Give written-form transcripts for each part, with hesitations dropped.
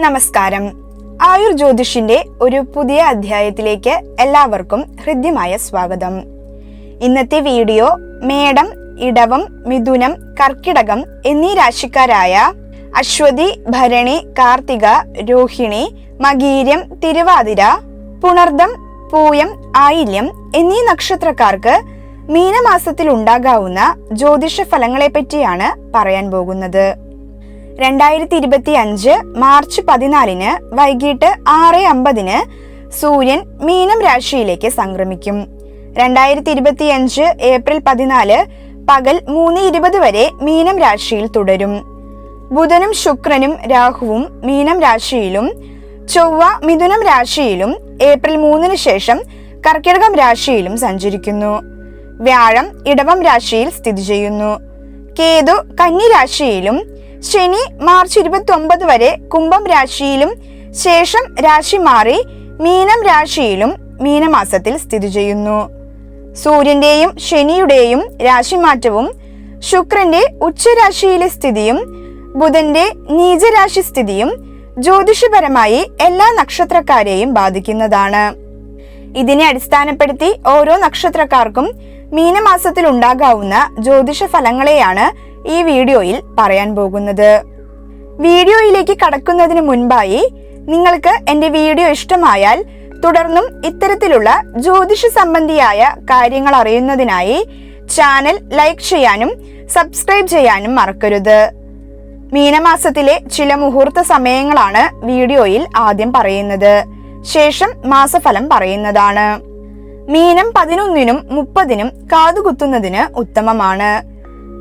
നമസ്കാരം. ആയുർ ജ്യോതിഷിന്റെ ഒരു പുതിയ അധ്യായത്തിലേക്ക് എല്ലാവർക്കും ഹൃദ്യമായ സ്വാഗതം. ഇന്നത്തെ വീഡിയോ മേടം, ഇടവം, മിഥുനം, കർക്കിടകം എന്നീ രാശിക്കാരായ അശ്വതി, ഭരണി, കാർത്തിക, രോഹിണി, മകീരം, തിരുവാതിര, പുണർദം, പൂയം, ആയില്യം എന്നീ നക്ഷത്രക്കാർക്ക് മീനമാസത്തിൽ ഉണ്ടാകാവുന്ന ജ്യോതിഷ ഫലങ്ങളെ പറ്റിയാണ് പറയാൻ പോകുന്നത്. 2025 മാർച്ച് 14 വൈകിട്ട് 6:50 സൂര്യൻ മീനം രാശിയിലേക്ക് സംക്രമിക്കും. 2025 ഏപ്രിൽ 14 പകൽ 3:20 വരെ മീനം രാശിയിൽ തുടരും. ബുധനും ശുക്രനും രാഹുവും മീനം രാശിയിലും ചൊവ്വ മിഥുനം രാശിയിലും ഏപ്രിൽ 3 ശേഷം കർക്കിടകം രാശിയിലും സഞ്ചരിക്കുന്നു. വ്യാഴം ഇടവം രാശിയിൽ സ്ഥിതി ചെയ്യുന്നു. കേതു കന്നി രാശിയിലും ശനി മാർച്ച് 29 വരെ കുംഭം രാശിയിലും ശേഷം രാശി മാറി മീനം രാശിയിലും മീനമാസത്തിൽ സ്ഥിതി ചെയ്യുന്നു. സൂര്യന്റെയും ശനിയുടെയും രാശിമാറ്റവും ശുക്രന്റെ ഉച്ചരാശിയിലെ സ്ഥിതിയും ബുധന്റെ നീചരാശി സ്ഥിതിയും ജ്യോതിഷപരമായി എല്ലാ നക്ഷത്രക്കാരെയും ബാധിക്കുന്നതാണ്. ഇതിനെ അടിസ്ഥാനപ്പെടുത്തി ഓരോ നക്ഷത്രക്കാർക്കും മീനമാസത്തിൽ ഉണ്ടാകാവുന്ന ജ്യോതിഷ ഫലങ്ങളെയാണ് ഈ വീഡിയോയിൽ പറയാൻ പോകുന്നത്. വീഡിയോയിലേക്ക് കടക്കുന്നതിന് മുൻപായി നിങ്ങൾക്ക് എൻ്റെ വീഡിയോ ഇഷ്ടമായാൽ തുടർന്നും ഇത്തരത്തിലുള്ള ജ്യോതിഷ സംബന്ധിയായ കാര്യങ്ങൾ അറിയുന്നതിനായി ചാനൽ ലൈക്ക് ചെയ്യാനും സബ്സ്ക്രൈബ് ചെയ്യാനും മറക്കരുത്. മീനമാസത്തിലെ ചില മുഹൂർത്ത സമയങ്ങളാണ് വീഡിയോയിൽ ആദ്യം പറയുന്നത്. ശേഷം മാസഫലം പറയുന്നതാണ്. മീനം 11-നും 30-നും കാതുകുത്തുന്നതിന് ഉത്തമമാണ്.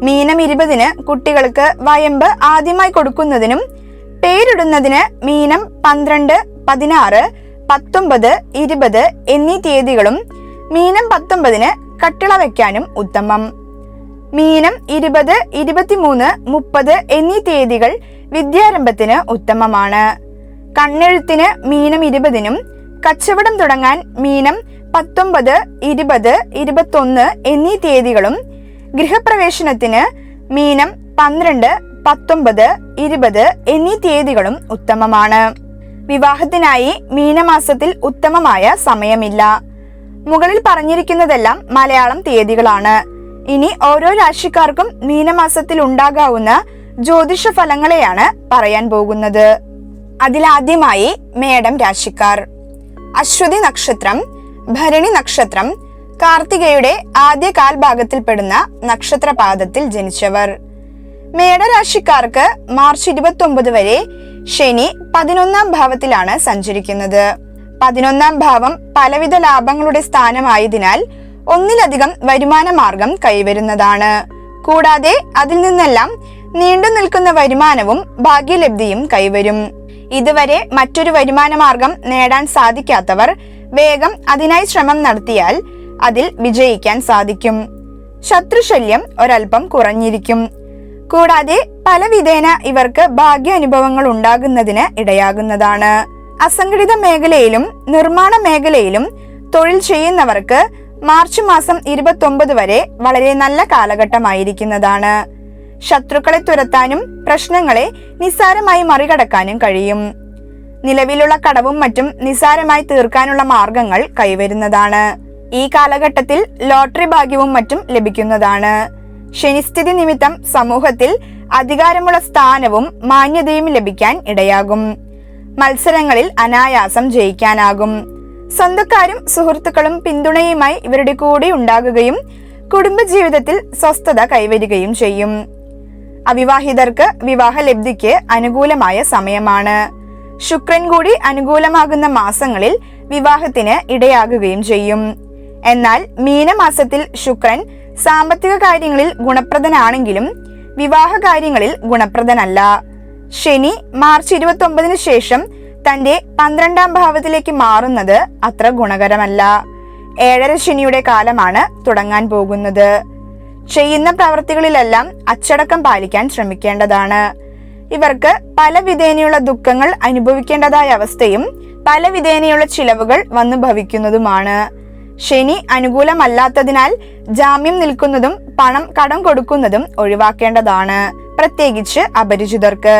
മീനം 20-ന് കുട്ടികൾക്ക് വയമ്പ് ആദ്യമായി കൊടുക്കുന്നതിനും പേരിടുന്നതിന് മീനം 12, 16, 19, 20 എന്നീ തീയതികളും മീനം 19-ന് കട്ടിള വയ്ക്കാനും ഉത്തമം. മീനം 20, 23, 30 എന്നീ തീയതികൾ വിദ്യാരംഭത്തിന് ഉത്തമമാണ്. കണ്ണെഴുത്തിന് മീനം 20-നും കച്ചവടം തുടങ്ങാൻ മീനം 19, 20, 21 എന്നീ തീയതികളും ഗൃഹപ്രവേശനത്തിന് മീനം 12, 19, 20 എന്നീ തീയതികളും ഉത്തമമാണ്. വിവാഹത്തിനായി മീനമാസത്തിൽ ഉത്തമമായ സമയമില്ല. മുകളിൽ പറഞ്ഞിരിക്കുന്നതെല്ലാം മലയാളം തീയതികളാണ്. ഇനി ഓരോ രാശിക്കാർക്കും മീനമാസത്തിൽ ഉണ്ടാകാവുന്ന ജ്യോതിഷ ഫലങ്ങളെയാണ് പറയാൻ പോകുന്നത്. അതിലാദ്യമായി മേടം രാശിക്കാർ. അശ്വതി നക്ഷത്രം, ഭരണി നക്ഷത്രം, കാർത്തികയുടെ ആദ്യ കാൽഭാഗത്തിൽപ്പെടുന്ന നക്ഷത്രപാദത്തിൽ ജനിച്ചവർ. മേടരാശിക്കാർക്ക് മാർച്ച് 29 വരെ ശനി 11-ാം ഭാവത്തിലാണ് സഞ്ചരിക്കുന്നത്. 11-ാം ഭാവം പലവിധ ലാഭങ്ങളുടെ സ്ഥാനമായതിനാൽ ഒന്നിലധികം വരുമാന മാർഗം കൈവരുന്നതാണ്. കൂടാതെ അതിൽ നിന്നെല്ലാം നീണ്ടു നിൽക്കുന്ന വരുമാനവും ഭാഗ്യലബ്ധിയും കൈവരും. ഇതുവരെ മറ്റൊരു വരുമാന മാർഗം നേടാൻ സാധിക്കാത്തവർ വേഗം അതിനായി ശ്രമം നടത്തിയാൽ അതിൽ വിജയിക്കാൻ സാധിക്കും. ശത്രുശല്യം ഒരൽപ്പം കുറഞ്ഞിരിക്കും. കൂടാതെ പല വിധേന ഇവർക്ക് ഭാഗ്യാനുഭവങ്ങൾ ഉണ്ടാകുന്നതിന് ഇടയാകുന്നതാണ്. അസംഘടിത മേഖലയിലും നിർമ്മാണ മേഖലയിലും തൊഴിൽ ചെയ്യുന്നവർക്ക് മാർച്ച് മാസം 29 വരെ വളരെ നല്ല കാലഘട്ടമായിരിക്കുന്നതാണ്. ശത്രുക്കളെ തുരത്താനും പ്രശ്നങ്ങളെ നിസ്സാരമായി മറികടക്കാനും കഴിയും. നിലവിലുള്ള കടവും മറ്റും നിസ്സാരമായി തീർക്കാനുള്ള മാർഗങ്ങൾ കൈവരുന്നതാണ്. ഈ കാലഘട്ടത്തിൽ ലോട്ടറി ഭാഗ്യവും മറ്റും ലഭിക്കുന്നതാണ്. ശനിസ്ഥിതി നിമിത്തം സമൂഹത്തിൽ അധികാരമുള്ള സ്ഥാനവും മാന്യതയും ലഭിക്കാൻ ഇടയാകും. മത്സരങ്ങളിൽ അനായാസം ജയിക്കാനാകും. സ്വന്തക്കാരും സുഹൃത്തുക്കളും പിന്തുണയുമായി ഇവരുടെ കൂടെ ഉണ്ടാകുകയും കുടുംബജീവിതത്തിൽ സ്വസ്ഥത കൈവരികയും ചെയ്യും. അവിവാഹിതർക്ക് വിവാഹ ലബ്ധിക്ക് അനുകൂലമായ സമയമാണ്. ശുക്രൻ കൂടി അനുകൂലമാകുന്ന മാസങ്ങളിൽ വിവാഹത്തിന് ഇടയാകുകയും ചെയ്യും. എന്നാൽ മീനമാസത്തിൽ ശുക്രൻ സാമ്പത്തിക കാര്യങ്ങളിൽ ഗുണപ്രദനാണെങ്കിലും വിവാഹ കാര്യങ്ങളിൽ ഗുണപ്രദനല്ല. ശനി മാർച്ച് 29-ന് ശേഷം തന്റെ 12-ാം ഭാവത്തിലേക്ക് മാറുന്നത് അത്ര ഗുണകരമല്ല. 7.5 ശനിയുടെ കാലമാണ് തുടങ്ങാൻ പോകുന്നത്. ചെയ്യുന്ന പ്രവൃത്തികളിലെല്ലാം അച്ചടക്കം പാലിക്കാൻ ശ്രമിക്കേണ്ടതാണ്. ഇവർക്ക് പല വിധേനയുള്ള ദുഃഖങ്ങൾ അനുഭവിക്കേണ്ടതായ അവസ്ഥയും പല വിധേനയുള്ള ചിലവുകൾ വന്നു ഭവിക്കുന്നതുമാണ്. ശനി അനുകൂലമല്ലാത്തതിനാൽ ജാമ്യം നിൽക്കുന്നതും പണം കടം കൊടുക്കുന്നതും ഒഴിവാക്കേണ്ടതാണ്, പ്രത്യേകിച്ച് അപരിചിതർക്ക്.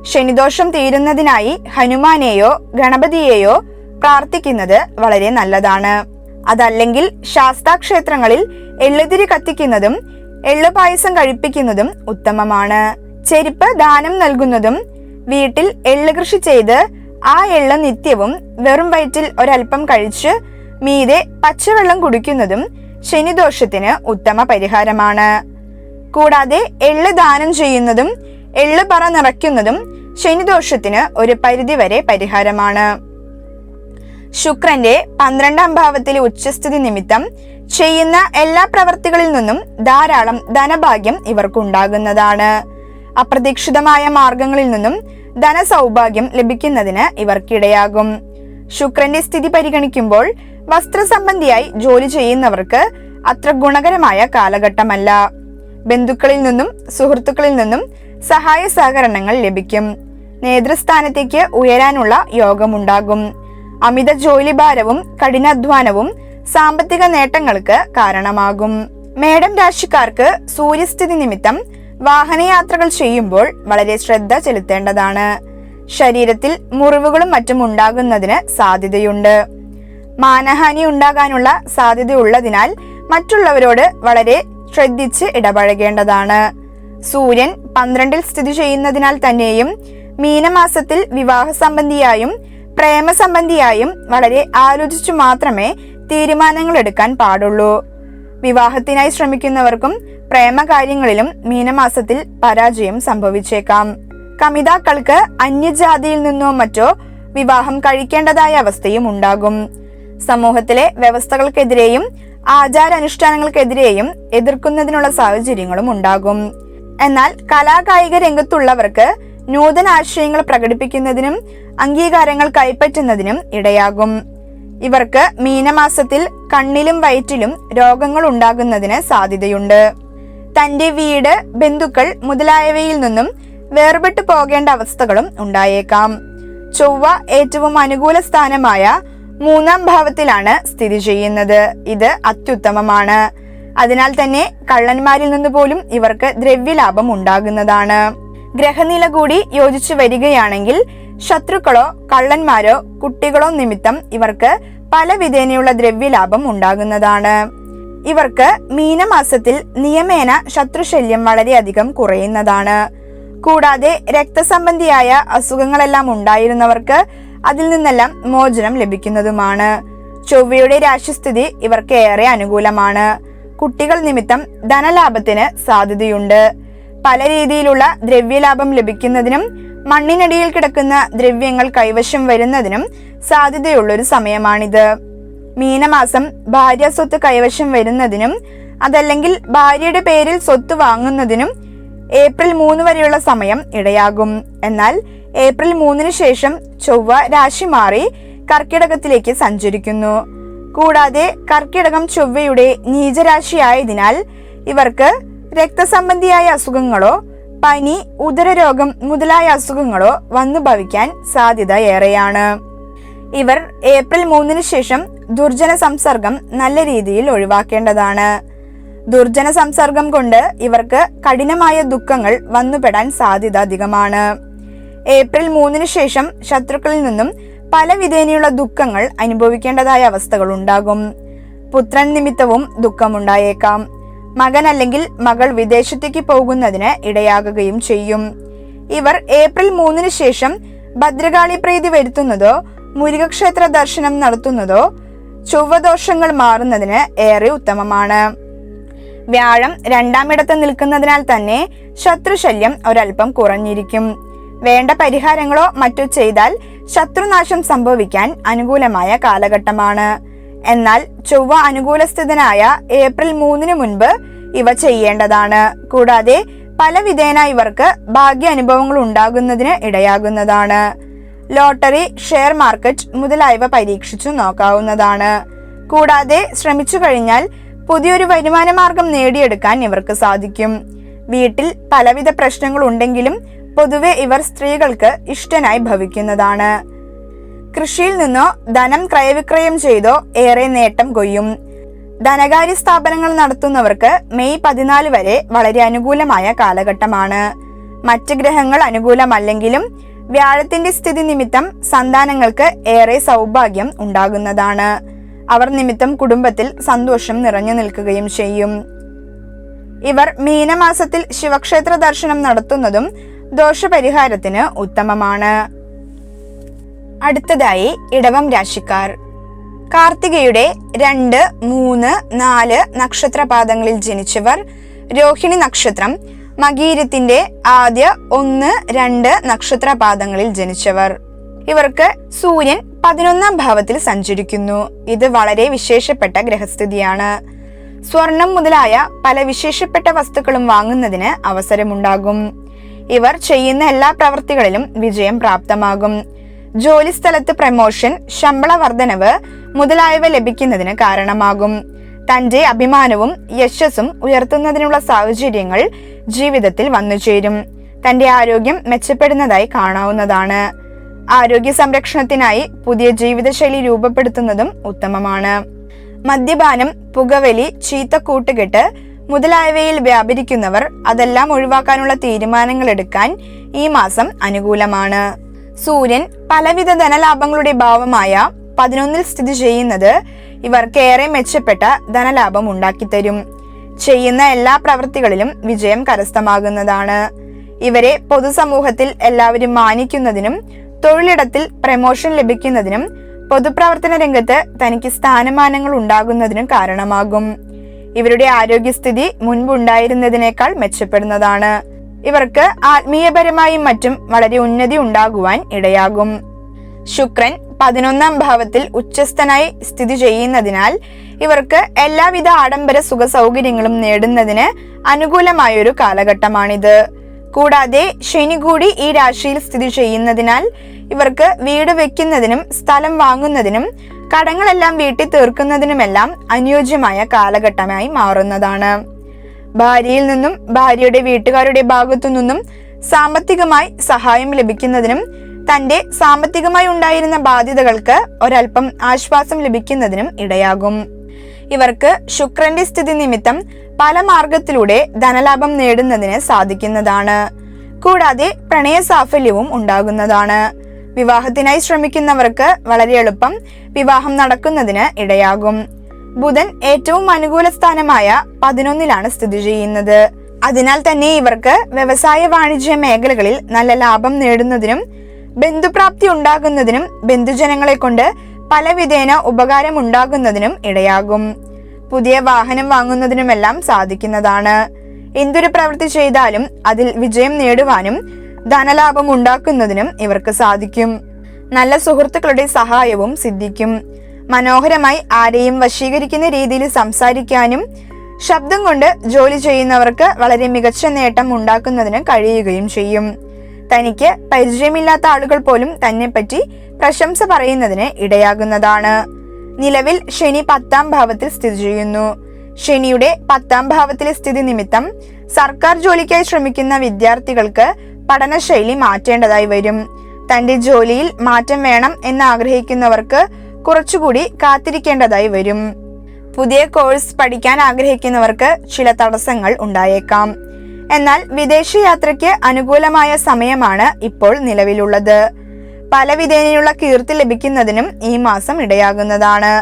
ശനിദോഷം തീരുന്നതിനായി ഹനുമാനെയോ ഗണപതിയെയോ പ്രാർത്ഥിക്കുന്നത് വളരെ നല്ലതാണ്. അതല്ലെങ്കിൽ ശാസ്താക്ഷേത്രങ്ങളിൽ എള്ളുതിരി കത്തിക്കുന്നതും എള്ളുപായസം കഴിപ്പിക്കുന്നതും ഉത്തമമാണ്. ചെരുപ്പ് ദാനം നൽകുന്നതും വീട്ടിൽ എള്ള് കൃഷി ചെയ്ത് ആ എള്ള് നിത്യവും വെറും വയറ്റിൽ ഒരൽപ്പം കഴിച്ച് മീതെ പച്ചവെള്ളം കുടിക്കുന്നതും ശനിദോഷത്തിന് ഉത്തമ പരിഹാരമാണ്. കൂടാതെ എള്ള് ദാനം ചെയ്യുന്നതും എള്ള് പറ നിറയ്ക്കുന്നതും ശനിദോഷത്തിന് ഒരു പരിധിവരെ പരിഹാരമാണ്. ശുക്രന്റെ 12ാം ഭാവത്തിലെ ഉച്ചസ്ഥിതി നിമിത്തം ചെയ്യുന്ന എല്ലാ പ്രവർത്തികളിൽ നിന്നും ധാരാളം ധനഭാഗ്യം ഇവർക്കുണ്ടാകുന്നതാണ്. അപ്രതീക്ഷിതമായ മാർഗങ്ങളിൽ നിന്നും ധനസൗഭാഗ്യം ലഭിക്കുന്നതിന് ഇവർക്കിടയാകും. ശുക്രന്റെ സ്ഥിതി പരിഗണിക്കുമ്പോൾ വസ്ത്രസംബന്ധിയായി ജോലി ചെയ്യുന്നവർക്ക് അത്ര ഗുണകരമായ കാലഘട്ടമല്ല. ബന്ധുക്കളിൽ നിന്നും സുഹൃത്തുക്കളിൽ നിന്നും സഹായ സഹകരണങ്ങൾ ലഭിക്കും. നേതൃസ്ഥാനത്തേക്ക് ഉയരാനുള്ള യോഗമുണ്ടാകും. അമിത ജോലിഭാരവും കഠിനാധ്വാനവും സാമ്പത്തിക നേട്ടങ്ങൾക്ക് കാരണമാകും. മേടം രാശിക്കാർക്ക് സൂര്യസ്ഥിതി നിമിത്തം വാഹനയാത്രകൾ ചെയ്യുമ്പോൾ വളരെ ശ്രദ്ധ ചെലുത്തേണ്ടതാണ്. ശരീരത്തിൽ മുറിവുകളും മറ്റും ഉണ്ടാകുന്നതിന് സാധ്യതയുണ്ട്. മാനഹാനി ഉണ്ടാകാനുള്ള സാധ്യതയുള്ളതിനാൽ മറ്റുള്ളവരോട് വളരെ ശ്രദ്ധിച്ച് ഇടപഴകേണ്ടതാണ്. സൂര്യൻ 12ൽ സ്ഥിതി ചെയ്യുന്നതിനാൽ തന്നെയും മീനമാസത്തിൽ വിവാഹ സംബന്ധിയായും പ്രേമസംബന്ധിയായും വളരെ ആലോചിച്ചു മാത്രമേ തീരുമാനങ്ങൾ എടുക്കാൻ പാടുള്ളൂ. വിവാഹത്തിനായി ശ്രമിക്കുന്നവർക്കും പ്രേമകാര്യങ്ങളിലും മീനമാസത്തിൽ പരാജയം സംഭവിച്ചേക്കാം. കമിതാക്കൾക്ക് അന്യജാതിയിൽ നിന്നോ മറ്റോ വിവാഹം കഴിക്കേണ്ടതായ അവസ്ഥയും ഉണ്ടാകും. സമൂഹത്തിലെ വ്യവസ്ഥകൾക്കെതിരെയും ആചാരാനുഷ്ഠാനങ്ങൾക്കെതിരെയും എതിർക്കുന്നതിനുള്ള സാഹചര്യങ്ങളും ഉണ്ടാകും. എന്നാൽ കലാകായിക രംഗത്തുള്ളവർക്ക് നൂതന ആശയങ്ങൾ പ്രകടിപ്പിക്കുന്നതിനും അംഗീകാരങ്ങൾ കൈപ്പറ്റുന്നതിനും ഇടയാകും. ഇവർക്ക് മീനമാസത്തിൽ കണ്ണിലും വയറ്റിലും രോഗങ്ങൾ ഉണ്ടാകുന്നതിന് സാധ്യതയുണ്ട്. തന്റെ വീട്, ബന്ധുക്കൾ മുതലായവയിൽ നിന്നും വേർപെട്ടു പോകേണ്ട അവസ്ഥകളും ഉണ്ടായേക്കാം. ചൊവ്വ ഏറ്റവും അനുകൂല സ്ഥാനമായ 3ാം ഭാവത്തിലാണ് സ്ഥിതി ചെയ്യുന്നത്. ഇത് അത്യുത്തമമാണ്. അതിനാൽ തന്നെ കള്ളന്മാരിൽ നിന്ന് പോലും ഇവർക്ക് ദ്രവ്യലാഭം ഉണ്ടാകുന്നതാണ്. ഗ്രഹനില കൂടി യോജിച്ചു വരികയാണെങ്കിൽ ശത്രുക്കളോ കള്ളന്മാരോ കുട്ടികളോ നിമിത്തം ഇവർക്ക് പല വിധേനയുള്ള ദ്രവ്യലാഭം ഉണ്ടാകുന്നതാണ്. ഇവർക്ക് മീനമാസത്തിൽ നിയമേന ശത്രുശല്യം വളരെയധികം കുറയുന്നതാണ്. കൂടാതെ രക്തസംബന്ധിയായ അസുഖങ്ങളെല്ലാം ഉണ്ടായിരുന്നവർക്ക് അതിൽ നിന്നെല്ലാം മോചനം ലഭിക്കുന്നതുമാണ്. ചൊവ്വയുടെ രാശിസ്ഥിതി ഇവർക്ക് ഏറെ അനുകൂലമാണ്. കുട്ടികൾ നിമിത്തം ധനലാഭത്തിന് സാധ്യതയുണ്ട്. പല രീതിയിലുള്ള ദ്രവ്യലാഭം ലഭിക്കുന്നതിനും മണ്ണിനടിയിൽ കിടക്കുന്ന ദ്രവ്യങ്ങൾ കൈവശം വരുന്നതിനും സാധ്യതയുള്ളൊരു സമയമാണിത്. മീനമാസം ഭാര്യ സ്വത്ത് കൈവശം വരുന്നതിനും അതല്ലെങ്കിൽ ഭാര്യയുടെ പേരിൽ സ്വത്ത് വാങ്ങുന്നതിനും ഏപ്രിൽ 3 വരെയുള്ള സമയം ഇടയാകും. എന്നാൽ ഏപ്രിൽ 3-ന് ശേഷം ചൊവ്വ രാശി മാറി കർക്കിടകത്തിലേക്ക് സഞ്ചരിക്കുന്നു. കൂടാതെ കർക്കിടകം ചൊവ്വയുടെ നീചരാശിയായതിനാൽ ഇവർക്ക് രക്തസംബന്ധിയായ അസുഖങ്ങളോ പനി, ഉദരരോഗം മുതലായ അസുഖങ്ങളോ വന്നു ഭവിക്കാൻ സാധ്യത ഏറെയാണ്. ഇവർ ഏപ്രിൽ 3-ന് ശേഷം ദുർജന സംസർഗം നല്ല രീതിയിൽ ഒഴിവാക്കേണ്ടതാണ്. ദുർജന സംസർഗം കൊണ്ട് ഇവർക്ക് കഠിനമായ ദുഃഖങ്ങൾ വന്നുപെടാൻ സാധ്യത അധികമാണ്. ഏപ്രിൽ 3-ന് ശേഷം ശത്രുക്കളിൽ നിന്നും പല വിധേനയുള്ള ദുഃഖങ്ങൾ അനുഭവിക്കേണ്ടതായ അവസ്ഥകൾ ഉണ്ടാകും. പുത്രൻ നിമിത്തവും ദുഃഖമുണ്ടായേക്കാം. മകൻ അല്ലെങ്കിൽ മകൾ വിദേശത്തേക്ക് പോകുന്നതിന് ഇടയാകുകയും ചെയ്യും. ഇവർ ഏപ്രിൽ 3-ന് ശേഷം ഭദ്രകാളി പ്രീതി വരുത്തുന്നതോ മുരുകക്ഷേത്ര ദർശനം നടത്തുന്നതോ ചൊവ്വദോഷങ്ങൾ മാറുന്നതിന് ഏറെ ഉത്തമമാണ്. വ്യാഴം 2ാം ഇടത്ത് നിൽക്കുന്നതിനാൽ തന്നെ ശത്രുശല്യം ഒരൽപ്പം കുറഞ്ഞിരിക്കും. വേണ്ട പരിഹാരങ്ങളോ മറ്റോ ചെയ്താൽ ശത്രുനാശം സംഭവിക്കാൻ അനുകൂലമായ കാലഘട്ടമാണ്. എന്നാൽ ചൊവ്വ അനുകൂലസ്ഥിതനായ ഏപ്രിൽ 3-ന് മുൻപ് ഇവ ചെയ്യേണ്ടതാണ്. കൂടാതെ പല വിധേന ഇവർക്ക് ഭാഗ്യ അനുഭവങ്ങൾ ഉണ്ടാകുന്നതിന് ഇടയാകുന്നതാണ്. ലോട്ടറി, ഷെയർ മാർക്കറ്റ് മുതലായവ പരീക്ഷിച്ചു നോക്കാവുന്നതാണ്. കൂടാതെ ശ്രമിച്ചു കഴിഞ്ഞാൽ പുതിയൊരു വരുമാന മാർഗം നേടിയെടുക്കാൻ ഇവർക്ക് സാധിക്കും. വീട്ടിൽ പലവിധ പ്രശ്നങ്ങൾ ഉണ്ടെങ്കിലും പൊതുവെ ഇവർ സ്ത്രീകൾക്ക് ഇഷ്ടനായി ഭവിക്കുന്നതാണ്. കൃഷിയിൽ നിന്നോ ധനം ക്രയവിക്രയം ചെയ്തോ ഏറെ നേട്ടം കൊയ്യും. ധനകാര്യ സ്ഥാപനങ്ങൾ നടത്തുന്നവർക്ക് മെയ് 14 വരെ വളരെ അനുകൂലമായ കാലഘട്ടമാണ്. മറ്റ് ഗ്രഹങ്ങൾ അനുകൂലമല്ലെങ്കിലും വ്യാഴത്തിന്റെ സ്ഥിതി നിമിത്തം സന്താനങ്ങൾക്ക് ഏറെ സൗഭാഗ്യം ഉണ്ടാകുന്നതാണ്. അവർ നിമിത്തം കുടുംബത്തിൽ സന്തോഷം നിറഞ്ഞു നിൽക്കുകയും ചെയ്യും. ഇവർ മീനമാസത്തിൽ ശിവക്ഷേത്ര ദർശനം നടത്തുന്നതും ദോഷപരിഹാരത്തിന് ഉത്തമമാണ്. അടുത്തതായി ഇടവം രാശിക്കാർ. കാർത്തികയുടെ 2, 3, 4 നക്ഷത്രപാദങ്ങളിൽ ജനിച്ചവർ, രോഹിണി നക്ഷത്രം, മകീരത്തിന്റെ ആദ്യ 1, 2 നക്ഷത്രപാദങ്ങളിൽ ജനിച്ചവർ. ഇവർക്ക് സൂര്യൻ 11ാം ഭാവത്തിൽ സഞ്ചരിക്കുന്നു. ഇത് വളരെ വിശേഷപ്പെട്ട ഗ്രഹസ്ഥിതിയാണ്. സ്വർണം മുതലായ പല വിശേഷപ്പെട്ട വസ്തുക്കളും വാങ്ങുന്നതിന് അവസരമുണ്ടാകും. ഇവർ ചെയ്യുന്ന എല്ലാ പ്രവൃത്തികളിലും വിജയം പ്രാപ്തമാകും. ജോലിസ്ഥലത്ത് പ്രമോഷൻ, ശമ്പള വർധനവ് മുതലായവ ലഭിക്കുന്നതിന് കാരണമാകും. തന്റെ അഭിമാനവും യശസ്സും ഉയർത്തുന്നതിനുള്ള സാഹചര്യങ്ങൾ ജീവിതത്തിൽ വന്നുചേരും. തന്റെ ആരോഗ്യം മെച്ചപ്പെടുന്നതായി കാണാവുന്നതാണ്. ആരോഗ്യ സംരക്ഷണത്തിനായി പുതിയ ജീവിതശൈലി രൂപപ്പെടുത്തുന്നതും ഉത്തമമാണ്. മദ്യപാനം, പുകവലി, ചീത്ത കൂട്ടുകെട്ട് മുതലായവയിൽ വ്യാപരിക്കുന്നവർ അതെല്ലാം ഒഴിവാക്കാനുള്ള തീരുമാനങ്ങൾ എടുക്കാൻ ഈ മാസം അനുകൂലമാണ്. സൂര്യൻ പലവിധ ധനലാഭങ്ങളുടെ ഭാവമായ 11ൽ സ്ഥിതി ചെയ്യുന്നത് ഇവർക്ക് ഏറെ മെച്ചപ്പെട്ട ധനലാഭം ഉണ്ടാക്കിത്തരും. ചെയ്യുന്ന എല്ലാ പ്രവൃത്തികളിലും വിജയം കരസ്ഥമാകുന്നതാണ്. ഇവരെ പൊതുസമൂഹത്തിൽ എല്ലാവരും മാനിക്കുന്നതിനും തൊഴിലിടത്തിൽ പ്രമോഷൻ ലഭിക്കുന്നതിനും പൊതുപ്രവർത്തന രംഗത്ത് തനിക്ക് സ്ഥാനമാനങ്ങൾ ഉണ്ടാകുന്നതിനും കാരണമാകും. ഇവരുടെ ആരോഗ്യസ്ഥിതി മുൻപുണ്ടായിരുന്നതിനേക്കാൾ മെച്ചപ്പെടുന്നതാണ്. ഇവർക്ക് ആത്മീയപരമായും മറ്റും വളരെ ഉന്നതി ഉണ്ടാകുവാൻ ഇടയാകും. ശുക്രൻ 11ാം ഭാവത്തിൽ ഉച്ചസ്ഥനായി സ്ഥിതി ചെയ്യുന്നതിനാൽ ഇവർക്ക് എല്ലാവിധ ആഡംബര സുഖ സൗകര്യങ്ങളും നേടുന്നതിന് അനുകൂലമായൊരു കാലഘട്ടമാണിത്. കൂടാതെ ശനി കൂടി ഈ രാശിയിൽ സ്ഥിതി ചെയ്യുന്നതിനാൽ ഇവർക്ക് വീട് വെക്കുന്നതിനും സ്ഥലം വാങ്ങുന്നതിനും കടങ്ങളെല്ലാം വീട്ടി തീർക്കുന്നതിനുമെല്ലാം അനുയോജ്യമായ കാലഘട്ടമായി മാറുന്നതാണ്. ഭാര്യയിൽ നിന്നും ഭാര്യയുടെ വീട്ടുകാരുടെ ഭാഗത്തു നിന്നും സാമ്പത്തികമായി സഹായം ലഭിക്കുന്നതിനും തന്റെ സാമ്പത്തികമായി ഉണ്ടായിരുന്ന ബാധ്യതകൾക്ക് ഒരൽപ്പം ആശ്വാസം ലഭിക്കുന്നതിനും ഇടയാകും. ഇവർക്ക് ശുക്രന്റെ സ്ഥിതി നിമിത്തം പല മാർഗത്തിലൂടെ ധനലാഭം നേടുന്നതിന് സാധിക്കുന്നതാണ്. കൂടാതെ പ്രണയ സാഫല്യവും ഉണ്ടാകുന്നതാണ്. വിവാഹത്തിനായി ശ്രമിക്കുന്നവർക്ക് വളരെ എളുപ്പം വിവാഹം നടക്കുന്നതിന് ഇടയാകും. ബുധൻ ഏറ്റവും അനുകൂല സ്ഥാനമായ 11ലാണ് സ്ഥിതി ചെയ്യുന്നത്. അതിനാൽ തന്നെ ഇവർക്ക് വ്യവസായ വാണിജ്യ മേഖലകളിൽ നല്ല ലാഭം നേടുന്നതിനും ബന്ധുപ്രാപ്തി ഉണ്ടാകുന്നതിനും ബന്ധുജനങ്ങളെ കൊണ്ട് പല വിധേന ഉപകാരം ഉണ്ടാകുന്നതിനും ഇടയാകും. പുതിയ വാഹനം വാങ്ങുന്നതിനുമെല്ലാം സാധിക്കുന്നതാണ്. എന്തൊരു പ്രവൃത്തി ചെയ്താലും അതിൽ വിജയം നേടുവാനും ധനലാഭം ഉണ്ടാക്കുന്നതിനും ഇവർക്ക് സാധിക്കും. നല്ല സുഹൃത്തുക്കളുടെ സഹായവും സിദ്ധിക്കും. മനോഹരമായി ആരെയും വശീകരിക്കുന്ന രീതിയിൽ സംസാരിക്കാനും ശബ്ദം കൊണ്ട് ജോലി ചെയ്യുന്നവർക്ക് വളരെ മികച്ച നേട്ടം ഉണ്ടാക്കുന്നതിന് കഴിയുകയും ചെയ്യും. തനിക്ക് പരിചയമില്ലാത്ത ആളുകൾ പോലും തന്നെ പറ്റി പ്രശംസ പറയുന്നതിന് ഇടയാകുന്നതാണ്. നിലവിൽ ശനി 10ാം ഭാവത്തിൽ സ്ഥിതി ചെയ്യുന്നു. ശനിയുടെ 10ാം ഭാവത്തിലെ സ്ഥിതി നിമിത്തം സർക്കാർ ജോലിക്കായി ശ്രമിക്കുന്ന വിദ്യാർത്ഥികൾക്ക് പഠനശൈലി മാറ്റേണ്ടതായി വരും. തന്റെ ജോലിയിൽ മാറ്റം വേണം എന്ന് ആഗ്രഹിക്കുന്നവർക്ക് കുറച്ചുകൂടി കാത്തിരിക്കേണ്ടതായി വരും. പുതിയ കോഴ്സ് പഠിക്കാൻ ആഗ്രഹിക്കുന്നവർക്ക് ചില തടസ്സങ്ങൾ ഉണ്ടായേക്കാം. എന്നാൽ വിദേശയാത്രയ്ക്ക് അനുകൂലമായ സമയമാണ് ഇപ്പോൾ നിലവിലുള്ളത്. പല വിധേനയുള്ള കീർത്തി ലഭിക്കുന്നതിനും ഈ മാസം ഇടയാകുന്നതാണ്.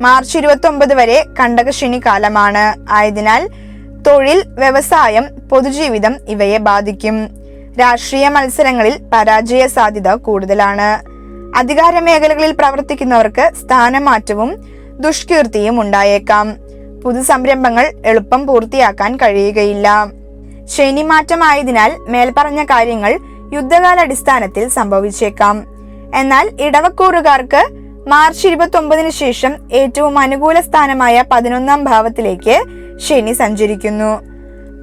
മാർച്ച് 29 വരെ കണ്ടകശനി കാലമാണ്. ആയതിനാൽ തൊഴിൽ, വ്യവസായം, പൊതുജീവിതം ഇവയെ ബാധിക്കും. രാഷ്ട്രീയ മത്സരങ്ങളിൽ പരാജയ സാധ്യത കൂടുതലാണ്. അധികാര മേഖലകളിൽ പ്രവർത്തിക്കുന്നവർക്ക് സ്ഥാനമാറ്റവും ദുഷ്കീർത്തിയും ഉണ്ടായേക്കാം. പുതു സംരംഭങ്ങൾ എളുപ്പം പൂർത്തിയാക്കാൻ കഴിയുകയില്ല. ശനി മാറ്റമായതിനാൽ മേൽപ്പറഞ്ഞ കാര്യങ്ങൾ യുദ്ധകാലാടിസ്ഥാനത്തിൽ സംഭവിച്ചേക്കാം. എന്നാൽ ഇടവക്കൂറുകാർക്ക് മാർച്ച് 29 ശേഷം ഏറ്റവും അനുകൂല സ്ഥാനമായ 11ാം ഭാവത്തിലേക്ക് ശനി സഞ്ചരിക്കുന്നു.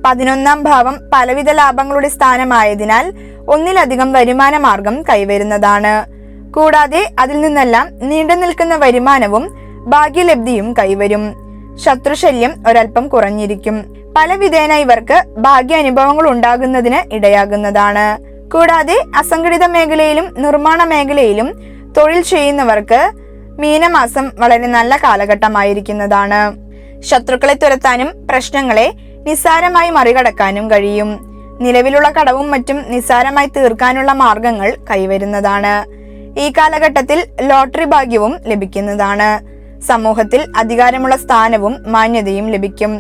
11ാം ഭാവം പലവിധ ലാഭങ്ങളുടെ സ്ഥാനമായതിനാൽ ഒന്നിലധികം വരുമാന മാർഗം കൈവരുന്നതാണ്. കൂടാതെ അതിൽ നിന്നെല്ലാം നീണ്ടു നിൽക്കുന്ന വരുമാനവും ഭാഗ്യലബ്ധിയും കൈവരും. ശത്രുശല്യം ഒരൽപ്പം കുറഞ്ഞിരിക്കും. പല വിധേന ഇവർക്ക് ഭാഗ്യ അനുഭവങ്ങൾ ഉണ്ടാകുന്നതിന് ഇടയാകുന്നതാണ്. കൂടാതെ അസംഘടിത മേഖലയിലും നിർമ്മാണ മേഖലയിലും തൊഴിൽ ചെയ്യുന്നവർക്ക് മീനമാസം വളരെ നല്ല കാലഘട്ടമായിരിക്കുന്നതാണ്. ശത്രുക്കളെ തുരത്താനും പ്രശ്നങ്ങളെ നിസ്സാരമായി മറികടക്കാനും കഴിയും. നിലവിലുള്ള കടവും മറ്റും നിസ്സാരമായി തീർക്കാനുള്ള മാർഗങ്ങൾ കൈവരുന്നതാണ്. ഈ കാലഘട്ടത്തിൽ ലോട്ടറി ഭാഗ്യവും ലഭിക്കുന്നതാണ്. സമൂഹത്തിൽ അധികാരമുള്ള സ്ഥാനവും മാന്യതയും ലഭിക്കും.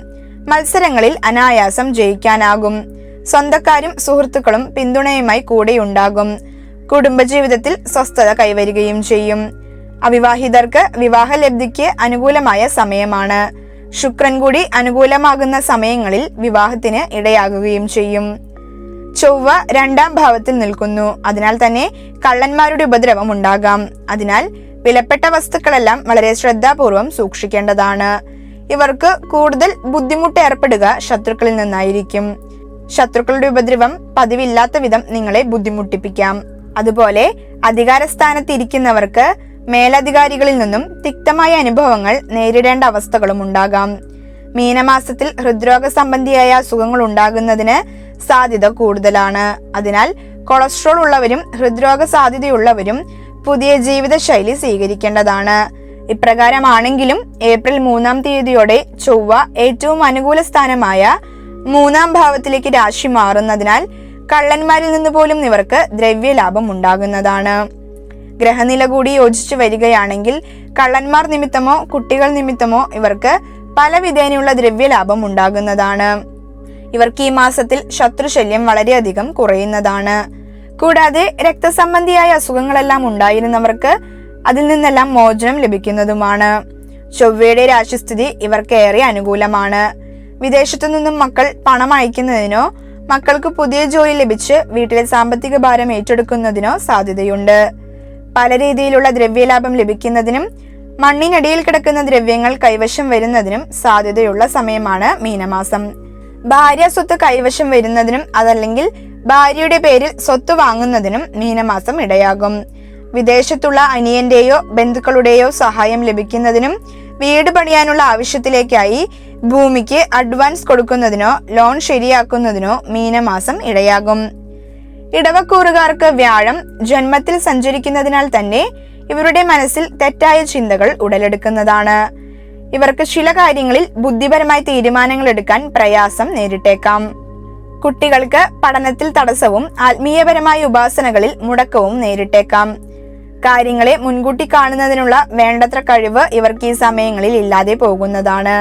മത്സരങ്ങളിൽ അനായാസം ജയിക്കാനാകും. സ്വന്തക്കാരും സുഹൃത്തുക്കളും പിന്തുണയുമായി കൂടെയുണ്ടാകും. കുടുംബജീവിതത്തിൽ സ്വസ്ഥത കൈവരികയും ചെയ്യും. അവിവാഹിതർക്ക് വിവാഹലബ്ധിക്ക് അനുകൂലമായ സമയമാണ്. ശുക്രൻ കൂടി അനുകൂലമാകുന്ന സമയങ്ങളിൽ വിവാഹത്തിന് ഇടയാകുകയും ചെയ്യും. ചൊവ്വ 2ാം ഭാവത്തിൽ നിൽക്കുന്നു. അതിനാൽ തന്നെ കള്ളന്മാരുടെ ഉപദ്രവം ഉണ്ടാകാം. അതിനാൽ വിലപ്പെട്ട വസ്തുക്കളെല്ലാം വളരെ ശ്രദ്ധാപൂർവം സൂക്ഷിക്കേണ്ടതാണ്. ഇവർക്ക് കൂടുതൽ ബുദ്ധിമുട്ട് ഏർപ്പെടുക ശത്രുക്കളിൽ നിന്നായിരിക്കും. ശത്രുക്കളുടെ ഉപദ്രവം പതിവില്ലാത്ത വിധം നിങ്ങളെ ബുദ്ധിമുട്ടിപ്പിക്കാം. അതുപോലെ അധികാരസ്ഥാനത്ത് ഇരിക്കുന്നവർക്ക് മേലധികാരികളിൽ നിന്നും തിക്തമായ അനുഭവങ്ങൾ നേരിടേണ്ട അവസ്ഥകളും ഉണ്ടാകാം. മീനമാസത്തിൽ ഹൃദ്രോഗ സംബന്ധിയായ അസുഖങ്ങൾ ഉണ്ടാകുന്നതിന് സാധ്യത കൂടുതലാണ്. അതിനാൽ കൊളസ്ട്രോൾ ഉള്ളവരും ഹൃദ്രോഗ സാധ്യതയുള്ളവരും പുതിയ ജീവിതശൈലി സ്വീകരിക്കേണ്ടതാണ്. ഇപ്രകാരമാണെങ്കിലും ഏപ്രിൽ 3-ാം തീയതിയോടെ ചൊവ്വ ഏറ്റവും അനുകൂല സ്ഥാനമായ 3-ാം ഭാവത്തിലേക്ക് രാശി മാറുന്നതിനാൽ കള്ളന്മാരിൽ നിന്ന് പോലും ഇവർക്ക് ദ്രവ്യലാഭം ഉണ്ടാകുന്നതാണ്. ഗ്രഹനില കൂടി യോജിച്ചു വരികയാണെങ്കിൽ കള്ളന്മാർ നിമിത്തമോ കുട്ടികൾ നിമിത്തമോ ഇവർക്ക് പല വിധേനയുള്ള ദ്രവ്യലാഭം ഉണ്ടാകുന്നതാണ്. ഇവർക്ക് ഈ മാസത്തിൽ ശത്രുശല്യം വളരെയധികം കുറയുന്നതാണ്. കൂടാതെ രക്തസംബന്ധിയായ അസുഖങ്ങളെല്ലാം ഉണ്ടായിരുന്നവർക്ക് അതിൽ നിന്നെല്ലാം മോചനം ലഭിക്കുന്നതുമാണ്. ചൊവ്വയുടെ രാശിസ്ഥിതി ഇവർക്ക് ഏറെ അനുകൂലമാണ്. വിദേശത്തു നിന്നും മക്കൾ പണം അയക്കുന്നതിനോ മക്കൾക്ക് പുതിയ ജോലി ലഭിച്ച് വീട്ടിലെ സാമ്പത്തിക ഭാരം ഏറ്റെടുക്കുന്നതിനോ സാധ്യതയുണ്ട്. പല രീതിയിലുള്ള ദ്രവ്യലാഭം ലഭിക്കുന്നതിനും മണ്ണിനടിയിൽ കിടക്കുന്ന ദ്രവ്യങ്ങൾ കൈവശം വരുന്നതിനും സാധ്യതയുള്ള സമയമാണ് മീനമാസം. ഭാര്യ സ്വത്ത് കൈവശം വരുന്നതിനും അതല്ലെങ്കിൽ ഭാര്യയുടെ പേരിൽ സ്വത്ത് വാങ്ങുന്നതിനും മീനമാസം ഇടയാകും. വിദേശത്തുള്ള അനിയന്റെയോ ബന്ധുക്കളുടെയോ സഹായം ലഭിക്കുന്നതിനും വീട് പണിയാനുള്ള ആവശ്യത്തിലേക്കായി ഭൂമിക്ക് അഡ്വാൻസ് കൊടുക്കുന്നതിനോ ലോൺ ശരിയാക്കുന്നതിനോ മീനമാസം ഇടയാകും. ഇടവക്കൂറുകാർക്ക് വ്യാഴം ജന്മത്തിൽ സഞ്ചരിക്കുന്നതിനാൽ തന്നെ ഇവരുടെ മനസ്സിൽ തെറ്റായ ചിന്തകൾ ഉടലെടുക്കുന്നതാണ്. ഇവർക്ക് ചില കാര്യങ്ങളിൽ ബുദ്ധിപരമായ തീരുമാനങ്ങൾ എടുക്കാൻ പ്രയാസം നേരിട്ടേക്കാം. കുട്ടികൾക്ക് പഠനത്തിൽ തടസ്സവും ആത്മീയപരമായ ഉപാസനകളിൽ മുടക്കവും നേരിട്ടേക്കാം. കാര്യങ്ങളെ മുൻകൂട്ടി കാണുന്നതിനുള്ള വേണ്ടത്ര കഴിവ് ഇവർക്ക് ഈ സമയങ്ങളിൽ ഇല്ലാതെ പോകുന്നതാണ്.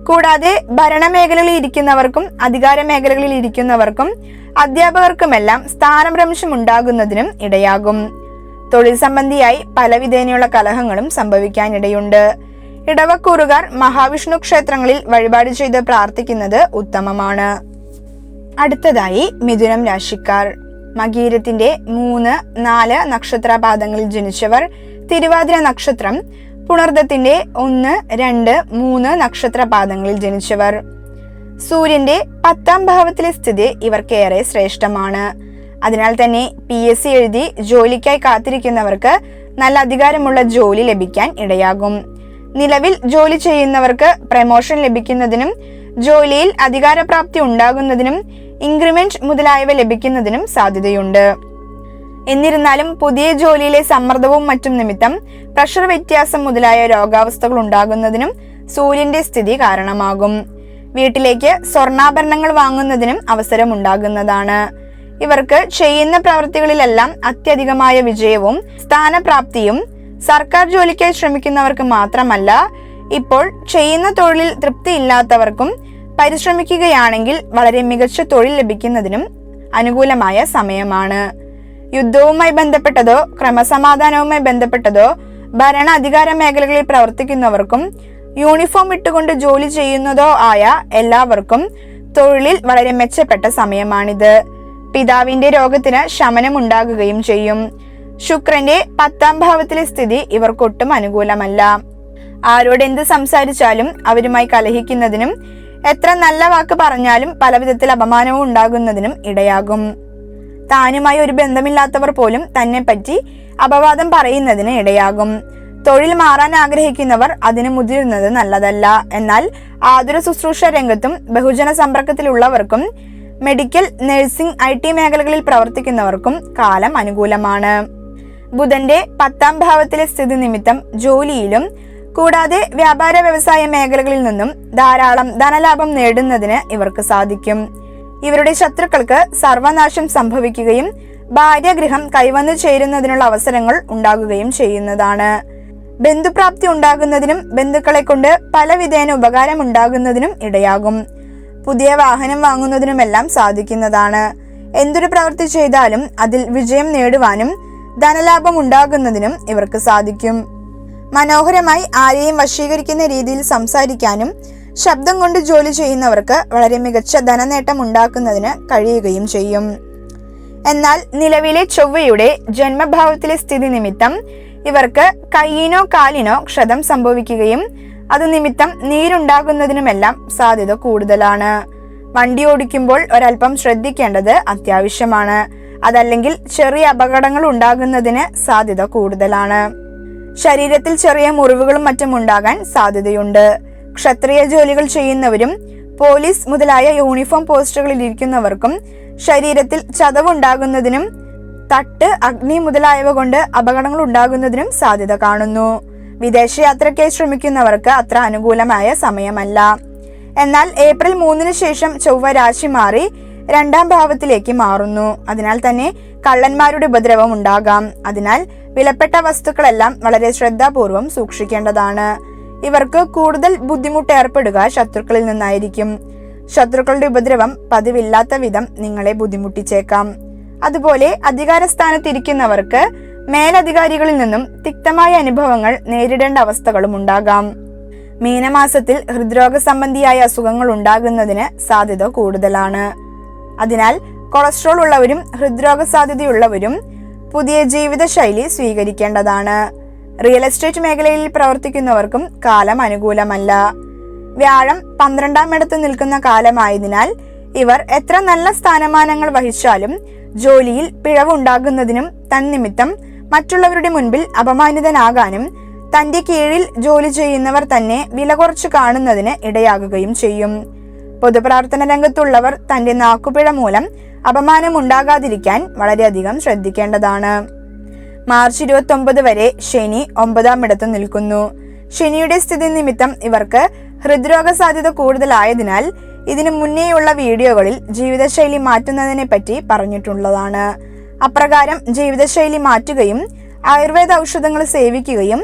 കൂടാതെ ഭരണമേഖലകളിൽ ഇരിക്കുന്നവർക്കും അധികാര മേഖലകളിൽ ഇരിക്കുന്നവർക്കും അധ്യാപകർക്കുമെല്ലാം സ്ഥാനഭ്രംശം ഉണ്ടാകുന്നതിനും ഇടയാകും. തൊഴിൽ സംബന്ധിയായി പല വിധേനയുള്ള കലഹങ്ങളും സംഭവിക്കാനിടയുണ്ട്. ഇടവക്കൂറുകാർ മഹാവിഷ്ണു ക്ഷേത്രങ്ങളിൽ വഴിപാട് ചെയ്ത് പ്രാർത്ഥിക്കുന്നത് ഉത്തമമാണ്. അടുത്തതായി മിഥുനം രാശിക്കാർ. മകീരത്തിന്റെ 3, 4 നക്ഷത്രപാദങ്ങളിൽ ജനിച്ചവർ, തിരുവാതിര നക്ഷത്രം, പുണർദത്തിന്റെ 1, 2, 3 നക്ഷത്രപാദങ്ങളിൽ ജനിച്ചവർ. സൂര്യന്റെ 10ാം ഭാവത്തിലെ സ്ഥിതി ഇവർക്കേറെ ശ്രേഷ്ഠമാണ്. അതിനാൽ തന്നെ PSC എഴുതി ജോലിക്കായി കാത്തിരിക്കുന്നവർക്ക് നല്ല അധികാരമുള്ള ജോലി ലഭിക്കാൻ ഇടയാകും. നിലവിൽ ജോലി ചെയ്യുന്നവർക്ക് പ്രമോഷൻ ലഭിക്കുന്നതിനും ജോലിയിൽ അധികാരപ്രാപ്തി ഉണ്ടാകുന്നതിനും ഇൻക്രിമെന്റ് മുതലായവ ലഭിക്കുന്നതിനും സാധ്യതയുണ്ട്. എന്നിരുന്നാലും പുതിയ ജോലിയിലെ സമ്മർദ്ദവും മറ്റും നിമിത്തം പ്രഷർ വ്യത്യാസം മുതലായ രോഗാവസ്ഥകൾ ഉണ്ടാകുന്നതിനും സൂര്യന്റെ സ്ഥിതി കാരണമാകും. വീട്ടിലേക്ക് സ്വർണ്ണാഭരണങ്ങൾ വാങ്ങുന്നതിനും അവസരം ഉണ്ടാകുന്നതാണ്. ഇവർക്ക് ചെയ്യുന്ന പ്രവൃത്തികളിലെല്ലാം അത്യധികമായ വിജയവും സ്ഥാനപ്രാപ്തിയും സർക്കാർ ജോലിക്കായി ശ്രമിക്കുന്നവർക്ക് മാത്രമല്ല, ഇപ്പോൾ ചെയ്യുന്ന തൊഴിലിൽ തൃപ്തിയില്ലാത്തവർക്കും പരിശ്രമിക്കുകയാണെങ്കിൽ വളരെ മികച്ച തൊഴിൽ ലഭിക്കുന്നതിനും അനുകൂലമായ സമയമാണ്. യുദ്ധവുമായി ബന്ധപ്പെട്ടതോ ക്രമസമാധാനവുമായി ബന്ധപ്പെട്ടതോ ഭരണ അധികാര മേഖലകളിൽ പ്രവർത്തിക്കുന്നവർക്കും യൂണിഫോം ഇട്ടുകൊണ്ട് ജോലി ചെയ്യുന്നതോ ആയ എല്ലാവർക്കും തൊഴിലിൽ വളരെ മെച്ചപ്പെട്ട സമയമാണിത്. പിതാവിന്റെ രോഗത്തിന് ശമനം ഉണ്ടാകുകയും ചെയ്യും. ശുക്രന്റെ 10ാം ഭാവത്തിലെ സ്ഥിതി ഇവർക്കൊട്ടും അനുകൂലമല്ല. ആരോട് എന്ത് സംസാരിച്ചാലും അവരുമായി കലഹിക്കുന്നതിനും എത്ര നല്ല വാക്ക് പറഞ്ഞാലും പലവിധത്തിൽ അപമാനവും ഉണ്ടാകുന്നതിനും ഇടയാകും. താനുമായി ഒരു ബന്ധമില്ലാത്തവർ പോലും തന്നെ പറ്റി അപവാദം പറയുന്നതിന് ഇടയാകും. തൊഴിൽ മാറാൻ ആഗ്രഹിക്കുന്നവർ അതിന് മുതിരുന്നത് നല്ലതല്ല. എന്നാൽ ആതുര ശുശ്രൂഷ രംഗത്തും ബഹുജന സമ്പർക്കത്തിലുള്ളവർക്കും മെഡിക്കൽ, നഴ്സിംഗ്, IT മേഖലകളിൽ പ്രവർത്തിക്കുന്നവർക്കും കാലം അനുകൂലമാണ്. ബുധന്റെ 10ാം ഭാവത്തിലെ സ്ഥിതി നിമിത്തം ജോലിയിലും കൂടാതെ വ്യാപാര വ്യവസായ മേഖലകളിൽ നിന്നും ധാരാളം ധനലാഭം നേടുന്നതിന് ഇവർക്ക് സാധിക്കും. ഇവരുടെ ശത്രുക്കൾക്ക് സർവനാശം സംഭവിക്കുകയും ഭാര്യാഗൃഹം കൈവന്നു ചേരുന്നതിനുള്ള അവസരങ്ങൾ ഉണ്ടാകുകയും ചെയ്യുന്നതാണ്. ബന്ധുപ്രാപ്തി ഉണ്ടാകുന്നതിനും ബന്ധുക്കളെ കൊണ്ട് പല വിധേന ഉപകാരം ഉണ്ടാകുന്നതിനും ഇടയാകും. പുതിയ വാഹനം വാങ്ങുന്നതിനുമെല്ലാം സാധിക്കുന്നതാണ്. എന്തൊരു പ്രവൃത്തി ചെയ്താലും അതിൽ വിജയം നേടുവാനും ധനലാഭം ഉണ്ടാകുന്നതിനും ഇവർക്ക് സാധിക്കും. മനോഹരമായി ആരെയും വശീകരിക്കുന്ന രീതിയിൽ സംസാരിക്കാനും ശബ്ദം കൊണ്ട് ജോലി ചെയ്യുന്നവർക്ക് വളരെ മികച്ച ധനനേട്ടം ഉണ്ടാക്കുന്നതിന് കഴിയുകയും ചെയ്യും. എന്നാൽ നിലവിലെ ചൊവ്വയുടെ ജന്മഭാവത്തിലെ സ്ഥിതി നിമിത്തം ഇവർക്ക് കൈയിനോ കാലിനോ ക്ഷതം സംഭവിക്കുകയും അത് നിമിത്തം നീരുണ്ടാകുന്നതിനുമെല്ലാം സാധ്യത കൂടുതലാണ്. വണ്ടി ഓടിക്കുമ്പോൾ ഒരൽപ്പം ശ്രദ്ധിക്കേണ്ടത് അത്യാവശ്യമാണ്. അതല്ലെങ്കിൽ ചെറിയ അപകടങ്ങൾ ഉണ്ടാകുന്നതിന് സാധ്യത കൂടുതലാണ്. ശരീരത്തിൽ ചെറിയ മുറിവുകളും മറ്റും ഉണ്ടാകാൻ സാധ്യതയുണ്ട്. ക്ഷത്രിയ ജോലികൾ ചെയ്യുന്നവരും പോലീസ് മുതലായ യൂണിഫോം പോസ്റ്റുകളിൽ ഇരിക്കുന്നവർക്കും ശരീരത്തിൽ ചതവുണ്ടാകുന്നതിനും തട്ട്, അഗ്നി മുതലായവ കൊണ്ട് അപകടങ്ങൾ ഉണ്ടാകുന്നതിനും സാധ്യത കാണുന്നു. വിദേശയാത്രയ്ക്കായി ശ്രമിക്കുന്നവർക്ക് അത്ര അനുകൂലമായ സമയമല്ല. എന്നാൽ ഏപ്രിൽ 3 ശേഷം ചൊവ്വ രാശി മാറി 2ാം ഭാവത്തിലേക്ക് മാറുന്നു. അതിനാൽ തന്നെ കള്ളന്മാരുടെ ഉപദ്രവം ഉണ്ടാകാം. അതിനാൽ വിലപ്പെട്ട വസ്തുക്കളെല്ലാം വളരെ ശ്രദ്ധാപൂർവം സൂക്ഷിക്കേണ്ടതാണ്. ഇവർക്ക് കൂടുതൽ ബുദ്ധിമുട്ട് ഏർപ്പെടുക ശത്രുക്കളിൽ നിന്നായിരിക്കും. ശത്രുക്കളുടെ ഉപദ്രവം പതിവില്ലാത്ത വിധം നിങ്ങളെ ബുദ്ധിമുട്ടിച്ചേക്കാം. അതുപോലെ അധികാരസ്ഥാനത്തിരിക്കുന്നവർക്ക് മേലധികാരികളിൽ നിന്നും തിക്തമായ അനുഭവങ്ങൾ നേരിടേണ്ട അവസ്ഥകളും ഉണ്ടാകാം. മീനമാസത്തിൽ ഹൃദ്രോഗ സംബന്ധിയായ അസുഖങ്ങൾ ഉണ്ടാകുന്നതിന് സാധ്യത കൂടുതലാണ്. അതിനാൽ കൊളസ്ട്രോൾ ഉള്ളവരും ഹൃദ്രോഗ സാധ്യതയുള്ളവരും പുതിയ ജീവിതശൈലി സ്വീകരിക്കേണ്ടതാണ്. റിയൽ എസ്റ്റേറ്റ് മേഖലയിൽ പ്രവർത്തിക്കുന്നവർക്കും കാലം അനുകൂലമല്ല. വ്യാഴം 12ാം ഇടത്ത് നിൽക്കുന്ന കാലമായതിനാൽ ഇവർ എത്ര നല്ല സ്ഥാനമാനങ്ങൾ വഹിച്ചാലും ജോലിയിൽ പിഴവുണ്ടാകുന്നതിനും തന്നിമിത്തം മറ്റുള്ളവരുടെ മുൻപിൽ അപമാനിതനാകാനും തന്റെ കീഴിൽ ജോലി ചെയ്യുന്നവർ തന്നെ വില കുറച്ച് കാണുന്നതിന് ഇടയാകുകയും ചെയ്യും. പൊതുപ്രവർത്തന രംഗത്തുള്ളവർ തന്റെ നാക്കുപിഴ മൂലം അപമാനം ഉണ്ടാകാതിരിക്കാൻ വളരെയധികം ശ്രദ്ധിക്കേണ്ടതാണ്. മാർച്ച് 29 വരെ ശനി 9ാം ഇടത്ത് നിൽക്കുന്നു. ശനിയുടെ സ്ഥിതി നിമിത്തം ഇവർക്ക് ഹൃദ്രോഗ സാധ്യത കൂടുതലായതിനാൽ ഇതിനു മുന്നേയുള്ള വീഡിയോകളിൽ ജീവിതശൈലി മാറ്റുന്നതിനെ പറ്റി പറഞ്ഞിട്ടുള്ളതാണ്. അപ്രകാരം ജീവിതശൈലി മാറ്റുകയും ആയുർവേദ ഔഷധങ്ങൾ സേവിക്കുകയും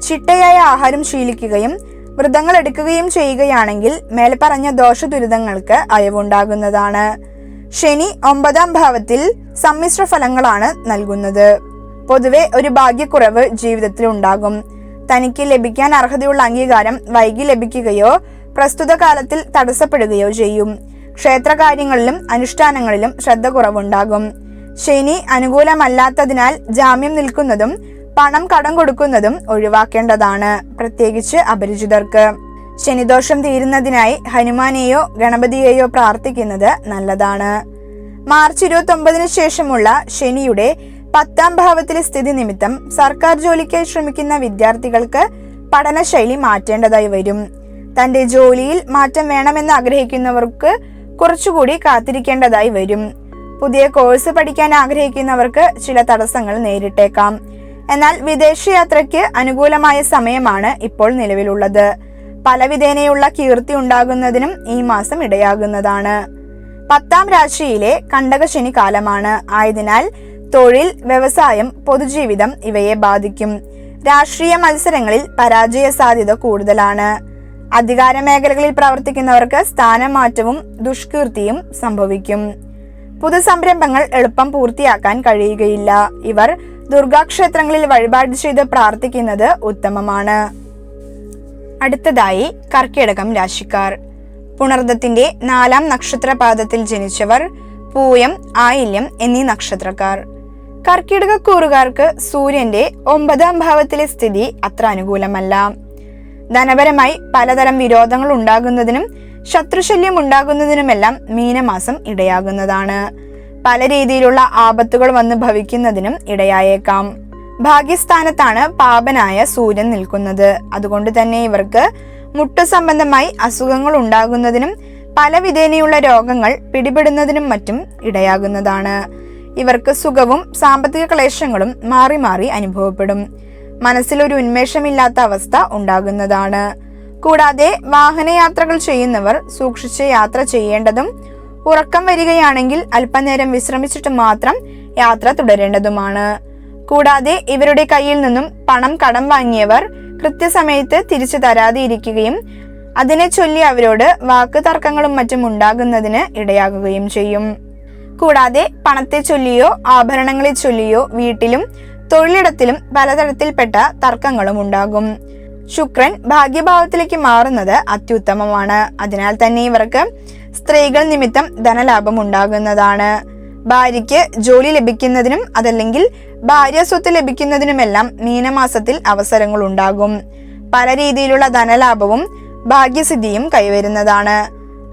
ചിട്ടയായ ആഹാരം ശീലിക്കുകയും വ്രതങ്ങൾ എടുക്കുകയും ചെയ്യുകയാണെങ്കിൽ മേൽപ്പറഞ്ഞ ദോഷദുരിതങ്ങൾക്ക് അയവുണ്ടാകുന്നതാണ്. ശനി 9ാം ഭാവത്തിൽ സമ്മിശ്ര ഫലങ്ങളാണ് നൽകുന്നത്. പൊതുവെ ഒരു ഭാഗ്യക്കുറവ് ജീവിതത്തിൽ ഉണ്ടാകും. തനിക്ക് ലഭിക്കാൻ അർഹതയുള്ള അംഗീകാരം വൈകി ലഭിക്കുകയോ പ്രസ്തുത കാലത്തിൽ തടസ്സപ്പെടുകയോ ചെയ്യും. ക്ഷേത്രകാര്യങ്ങളിലും അനുഷ്ഠാനങ്ങളിലും ശ്രദ്ധ കുറവുണ്ടാകും. ശനി അനുകൂലമല്ലാത്തതിനാൽ ജാമ്യം നിൽക്കുന്നതും പണം കടം കൊടുക്കുന്നതും ഒഴിവാക്കേണ്ടതാണ്, പ്രത്യേകിച്ച് അപരിചിതർക്ക്. ശനിദോഷം തീരുന്നതിനായി ഹനുമാനെയോ ഗണപതിയെയോ പ്രാർത്ഥിക്കുന്നത് നല്ലതാണ്. മാർച്ച് 29 ശേഷമുള്ള ശനിയുടെ 10ാം ഭാവത്തിലെ സ്ഥിതി നിമിത്തം സർക്കാർ ജോലിക്കായി ശ്രമിക്കുന്ന വിദ്യാർത്ഥികൾക്ക് പഠനശൈലി മാറ്റേണ്ടതായി വരും. തന്റെ ജോലിയിൽ മാറ്റം വേണമെന്ന് ആഗ്രഹിക്കുന്നവർക്ക് കുറച്ചുകൂടി കാത്തിരിക്കേണ്ടതായി വരും. പുതിയ കോഴ്സ് പഠിക്കാൻ ആഗ്രഹിക്കുന്നവർക്ക് ചില തടസ്സങ്ങൾ നേരിട്ടേക്കാം. എന്നാൽ വിദേശയാത്രയ്ക്ക് അനുകൂലമായ സമയമാണ് ഇപ്പോൾ നിലവിലുള്ളത്. പലവിധേനയുള്ള കീർത്തി ഉണ്ടാകുന്നതിനും ഈ മാസം ഇടയാകുന്നതാണ്. 10ാം രാശിയിലെ കണ്ടകശനി കാലമാണ്. ആയതിനാൽ തൊഴിൽ, വ്യവസായം, പൊതുജീവിതം ഇവയെ ബാധിക്കും. രാഷ്ട്രീയ മത്സരങ്ങളിൽ പരാജയ സാധ്യത കൂടുതലാണ്. അധികാര മേഖലകളിൽ പ്രവർത്തിക്കുന്നവർക്ക് സ്ഥാനമാറ്റവും ദുഷ്കീർത്തിയും സംഭവിക്കും. പുതു സംരംഭങ്ങൾ എളുപ്പം പൂർത്തിയാക്കാൻ കഴിയുകയില്ല. ഇവർ ദുർഗാക്ഷേത്രങ്ങളിൽ വഴിപാട് ചെയ്ത് പ്രാർത്ഥിക്കുന്നത് ഉത്തമമാണ്. അടുത്തതായി കർക്കിടകം രാശിക്കാർ. പുണർദത്തിന്റെ 4ാം നക്ഷത്രപാദത്തിൽ ജനിച്ചവർ, പൂയം, ആയില്യം എന്നീ നക്ഷത്രക്കാർ. കർക്കിടകക്കൂറുകാർക്ക് സൂര്യന്റെ 9ാം ഭാവത്തിലെ സ്ഥിതി അത്ര അനുകൂലമല്ല. ധനപരമായി പലതരം വിരോധങ്ങൾ ഉണ്ടാകുന്നതിനും ശത്രുശല്യം ഉണ്ടാകുന്നതിനുമെല്ലാം മീനമാസം ഇടയാകുന്നതാണ്. പല രീതിയിലുള്ള ആപത്തുകൾ വന്ന് ഭവിക്കുന്നതിനും ഇടയായേക്കാം. ഭാഗ്യസ്ഥാനത്താണ് പാപനായ സൂര്യൻ നിൽക്കുന്നത്. അതുകൊണ്ട് തന്നെ ഇവർക്ക് മുട്ടു സംബന്ധമായി അസുഖങ്ങൾ ഉണ്ടാകുന്നതിനും പല വിധേനയുള്ള രോഗങ്ങൾ പിടിപെടുന്നതിനും മറ്റും ഇടയാകുന്നതാണ്. ഇവർക്ക് സുഖവും സാമ്പത്തിക ക്ലേശങ്ങളും മാറി മാറി അനുഭവപ്പെടും. മനസ്സിലൊരു ഉന്മേഷമില്ലാത്ത അവസ്ഥ ഉണ്ടാകുന്നതാണ്. കൂടാതെ വാഹനയാത്രകൾ ചെയ്യുന്നവർ സൂക്ഷിച്ച് യാത്ര ചെയ്യേണ്ടതും ഉറക്കം വരികയാണെങ്കിൽ അല്പനേരം വിശ്രമിച്ചിട്ട് മാത്രം യാത്ര തുടരേണ്ടതുമാണ്. കൂടാതെ ഇവരുടെ കയ്യിൽ നിന്നും പണം കടം വാങ്ങിയവർ കൃത്യസമയത്ത് തിരിച്ചു തരാതെ ഇരിക്കുകയും അതിനെ ചൊല്ലി അവരോട് വാക്ക് തർക്കങ്ങളും മറ്റും ഉണ്ടാകുന്നതിന് ഇടയാകുകയും ചെയ്യും. കൂടാതെ പണത്തെ ചൊല്ലിയോ ആഭരണങ്ങളെ ചൊല്ലിയോ വീട്ടിലും തൊഴിലിടത്തിലും പലതരത്തിൽപ്പെട്ട തർക്കങ്ങളും ഉണ്ടാകും. ശുക്രൻ ഭാഗ്യഭാവത്തിലേക്ക് മാറുന്നത് അത്യുത്തമമാണ്. അതിനാൽ തന്നെ ഇവർക്ക് സ്ത്രീകൾ നിമിത്തം ധനലാഭം ഉണ്ടാകുന്നതാണ്. ഭാര്യയ്ക്ക് ജോലി ലഭിക്കുന്നതിനും അതല്ലെങ്കിൽ ഭാര്യ സ്വത്ത് ലഭിക്കുന്നതിനുമെല്ലാം മീനമാസത്തിൽ അവസരങ്ങൾ ഉണ്ടാകും. പല രീതിയിലുള്ള ധനലാഭവും ഭാഗ്യസിദ്ധിയും കൈവരുന്നതാണ്.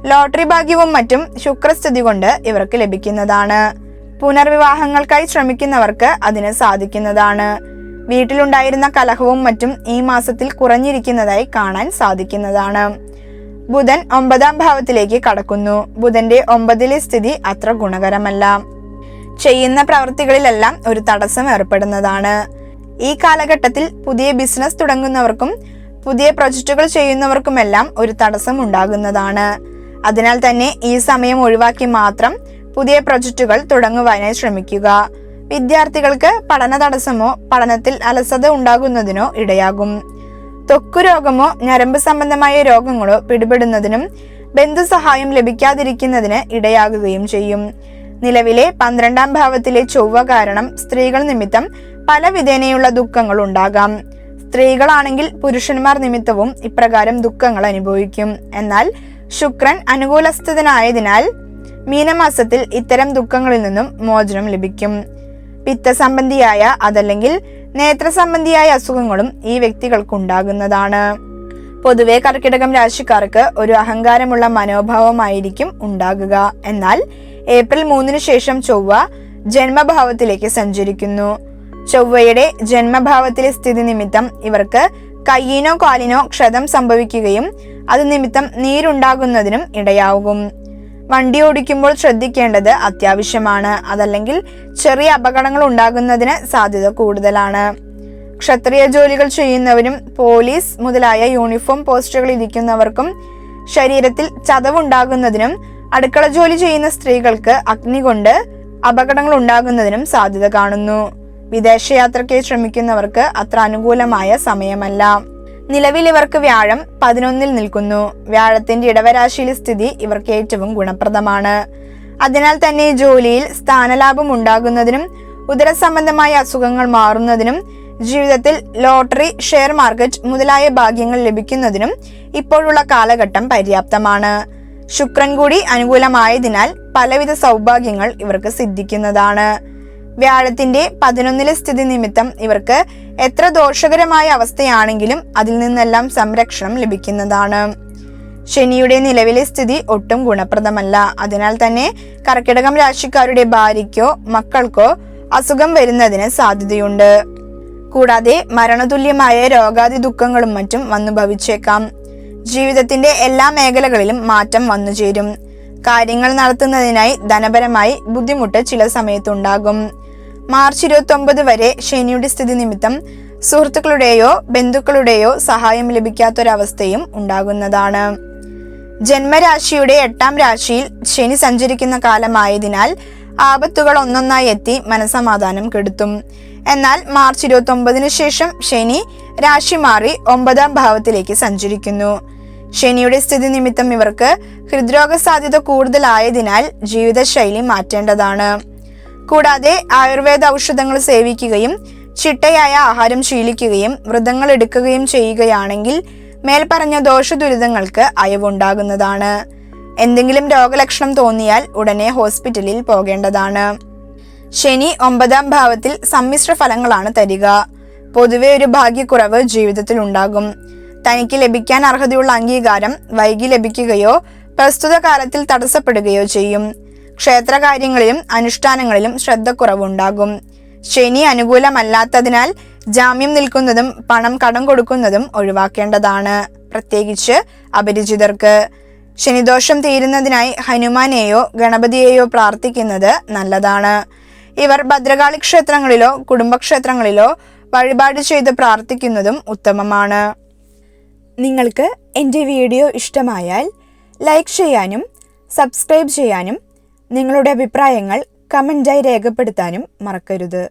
ലോട്ടറി ഭാഗ്യവും മറ്റും ശുക്രസ്ഥിതി കൊണ്ട് ഇവർക്ക് ലഭിക്കുന്നതാണ്. പുനർവിവാഹങ്ങൾക്കായി ശ്രമിക്കുന്നവർക്ക് അതിന് സാധിക്കുന്നതാണ്. വീട്ടിലുണ്ടായിരുന്ന കലഹവും മറ്റും ഈ മാസത്തിൽ കുറഞ്ഞിരിക്കുന്നതായി കാണാൻ സാധിക്കുന്നതാണ്. ബുധൻ 9ാം ഭാവത്തിലേക്ക് കടക്കുന്നു. ബുധന്റെ 9ലെ സ്ഥിതി അത്ര ഗുണകരമല്ല. ചെയ്യുന്ന പ്രവൃത്തികളിലെല്ലാം ഒരു തടസ്സം ഏർപ്പെടുന്നതാണ്. ഈ കാലഘട്ടത്തിൽ പുതിയ ബിസിനസ് തുടങ്ങുന്നവർക്കും പുതിയ പ്രൊജക്റ്റുകൾ ചെയ്യുന്നവർക്കുമെല്ലാം ഒരു തടസ്സം ഉണ്ടാകുന്നതാണ്. അതിനാൽ തന്നെ ഈ സമയം ഒഴിവാക്കി മാത്രം പുതിയ പ്രൊജക്റ്റുകൾ തുടങ്ങുവാനായി ശ്രമിക്കുക. വിദ്യാർത്ഥികൾക്ക് പഠന തടസ്സമോ പഠനത്തിൽ അലസത ഉണ്ടാകുന്നതിനോ ഇടയാകും. ത്വക്ക് രോഗമോ ഞരമ്പ് സംബന്ധമായ രോഗങ്ങളോ പിടിപെടുന്നതിനും ബന്ധുസഹായം ലഭിക്കാതിരിക്കുന്നതിന് ഇടയാകുകയും ചെയ്യും. നിലവിലെ 12ാം ഭാവത്തിലെ ചൊവ്വ കാരണം സ്ത്രീകൾ നിമിത്തം പല വിധേനയുള്ള ദുഃഖങ്ങൾ ഉണ്ടാകാം. സ്ത്രീകളാണെങ്കിൽ പുരുഷന്മാർ നിമിത്തവും ഇപ്രകാരം ദുഃഖങ്ങൾ അനുഭവിക്കും. എന്നാൽ ശുക്രൻ അനുകൂലസ്ഥനായതിനാൽ മീനമാസത്തിൽ ഇത്തരം ദുഃഖങ്ങളിൽ നിന്നും മോചനം ലഭിക്കും. പിത്തസംബന്ധിയായ അതല്ലെങ്കിൽ നേത്രസംബന്ധിയായ അസുഖങ്ങളും ഈ വ്യക്തികൾക്ക് ഉണ്ടാകുന്നതാണ്. പൊതുവെ കർക്കിടകം രാശിക്കാർക്ക് ഒരു അഹങ്കാരമുള്ള മനോഭാവമായിരിക്കും ഉണ്ടാകുക. എന്നാൽ ഏപ്രിൽ 3 ശേഷം ചൊവ്വ ജന്മഭാവത്തിലേക്ക് സഞ്ചരിക്കുന്നു. ചൊവ്വയുടെ ജന്മഭാവത്തിലെ സ്ഥിതി നിമിത്തം ഇവർക്ക് കയ്യിനോ കാലിനോ ക്ഷതം സംഭവിക്കുകയും അത് നിമിത്തം നീരുണ്ടാകുന്നതിനും ഇടയാകും. വണ്ടി ഓടിക്കുമ്പോൾ ശ്രദ്ധിക്കേണ്ടത് അത്യാവശ്യമാണ്. അതല്ലെങ്കിൽ ചെറിയ അപകടങ്ങൾ ഉണ്ടാകുന്നതിന് സാധ്യത കൂടുതലാണ്. ക്ഷത്രിയ ജോലികൾ ചെയ്യുന്നവരും പോലീസ് മുതലായ യൂണിഫോം പോസ്റ്റുകളിൽ ഇരിക്കുന്നവർക്കും ശരീരത്തിൽ ചതവുണ്ടാകുന്നതിനും അടുക്കള ജോലി ചെയ്യുന്ന സ്ത്രീകൾക്ക് അഗ്നി കൊണ്ട് അപകടങ്ങൾ ഉണ്ടാകുന്നതിനും സാധ്യത കാണുന്നു. വിദേശയാത്രയ്ക്ക് ശ്രമിക്കുന്നവർക്ക് അത്ര അനുകൂലമായ സമയമല്ല. നിലവിൽ ഇവർക്ക് വ്യാഴം 11ൽ നിൽക്കുന്നു. വ്യാഴത്തിന്റെ ഇടവരാശിയിലെ സ്ഥിതി ഇവർക്ക് ഏറ്റവും ഗുണപ്രദമാണ്. അതിനാൽ തന്നെ ജോലിയിൽ സ്ഥാനലാഭം ഉണ്ടാകുന്നതിനും ഉദരസംബന്ധമായ അസുഖങ്ങൾ മാറുന്നതിനും ജീവിതത്തിൽ ലോട്ടറി, ഷെയർ മാർക്കറ്റ് മുതലായ ഭാഗ്യങ്ങൾ ലഭിക്കുന്നതിനും ഇപ്പോഴുള്ള കാലഘട്ടം പര്യാപ്തമാണ്. ശുക്രൻ കൂടി അനുകൂലമായതിനാൽ പലവിധ സൗഭാഗ്യങ്ങൾ ഇവർക്ക് സിദ്ധിക്കുന്നതാണ്. വ്യാഴത്തിന്റെ 11ലെ സ്ഥിതി നിമിത്തം ഇവർക്ക് എത്ര ദോഷകരമായ അവസ്ഥയാണെങ്കിലും അതിൽ നിന്നെല്ലാം സംരക്ഷണം ലഭിക്കുന്നതാണ്. ശനിയുടെ നിലവിലെ സ്ഥിതി ഒട്ടും ഗുണപ്രദമല്ല. അതിനാൽ തന്നെ കർക്കിടകം രാശിക്കാരുടെ ഭാര്യയ്ക്കോ മക്കൾക്കോ അസുഖം വരുന്നതിന് സാധ്യതയുണ്ട്. കൂടാതെ മരണതുല്യമായ രോഗാദി ദുഃഖങ്ങളും മറ്റും വന്നു ഭവിച്ചേക്കാം. ജീവിതത്തിന്റെ എല്ലാ മേഖലകളിലും മാറ്റം വന്നുചേരും. കാര്യങ്ങൾ നടത്തുന്നതിനായി ധനപരമായി ബുദ്ധിമുട്ട് ചില സമയത്തുണ്ടാകും. മാർച്ച് 29 വരെ ശനിയുടെ സ്ഥിതി നിമിത്തം സുഹൃത്തുക്കളുടെയോ ബന്ധുക്കളുടെയോ സഹായം ലഭിക്കാത്തൊരവസ്ഥയും ഉണ്ടാകുന്നതാണ്. ജന്മരാശിയുടെ 8ാം രാശിയിൽ ശനി സഞ്ചരിക്കുന്ന കാലമായതിനാൽ ആപത്തുകൾ ഒന്നൊന്നായി എത്തി മനസമാധാനം കെടുത്തും. എന്നാൽ മാർച്ച് 29 ശേഷം ശനി രാശി മാറി 9ാം ഭാവത്തിലേക്ക് സഞ്ചരിക്കുന്നു. ശനിയുടെ സ്ഥിതി നിമിത്തം ഇവർക്ക് ഹൃദ്രോഗ സാധ്യത കൂടുതലായതിനാൽ ജീവിതശൈലി മാറ്റേണ്ടതാണ്. കൂടാതെ ആയുർവേദ ഔഷധങ്ങൾ സേവിക്കുകയും ചിട്ടയായ ആഹാരം ശീലിക്കുകയും വ്രതങ്ങൾ എടുക്കുകയും ചെയ്യുകയാണെങ്കിൽ മേൽപ്പറഞ്ഞ ദോഷദുരിതങ്ങൾക്ക് അയവുണ്ടാകുന്നതാണ്. എന്തെങ്കിലും രോഗലക്ഷണം തോന്നിയാൽ ഉടനെ ഹോസ്പിറ്റലിൽ പോകേണ്ടതാണ്. ശനി 9ാം ഭാവത്തിൽ സമ്മിശ്ര ഫലങ്ങളാണ് തരിക. പൊതുവെ ഒരു ഭാഗ്യക്കുറവ് ജീവിതത്തിൽ ഉണ്ടാകും. തനിക്ക് ലഭിക്കാൻ അർഹതയുള്ള അംഗീകാരം വൈകി ലഭിക്കുകയോ പ്രസ്തുത കാലത്തിൽ തടസ്സപ്പെടുകയോ ചെയ്യും. ക്ഷേത്രകാര്യങ്ങളിലും അനുഷ്ഠാനങ്ങളിലും ശ്രദ്ധക്കുറവുണ്ടാകും. ശനി അനുകൂലമല്ലാത്തതിനാൽ ജാമ്യം നിൽക്കുന്നതും പണം കടം കൊടുക്കുന്നതും ഒഴിവാക്കേണ്ടതാണ്, പ്രത്യേകിച്ച് അപരിചിതർക്ക്. ശനിദോഷം തീരുന്നതിനായി ഹനുമാനെയോ ഗണപതിയെയോ പ്രാർത്ഥിക്കുന്നത് നല്ലതാണ്. ഇവർ ഭദ്രകാളി ക്ഷേത്രങ്ങളിലോ കുടുംബക്ഷേത്രങ്ങളിലോ വഴിപാട് ചെയ്ത് പ്രാർത്ഥിക്കുന്നതും ഉത്തമമാണ്. നിങ്ങൾക്ക് എൻ്റെ വീഡിയോ ഇഷ്ടമായാൽ ലൈക്ക് ചെയ്യാനും സബ്സ്ക്രൈബ് ചെയ്യാനും നിങ്ങളുടെ അഭിപ്രായങ്ങൾ കമൻ്റായി രേഖപ്പെടുത്താനും മറക്കരുത്.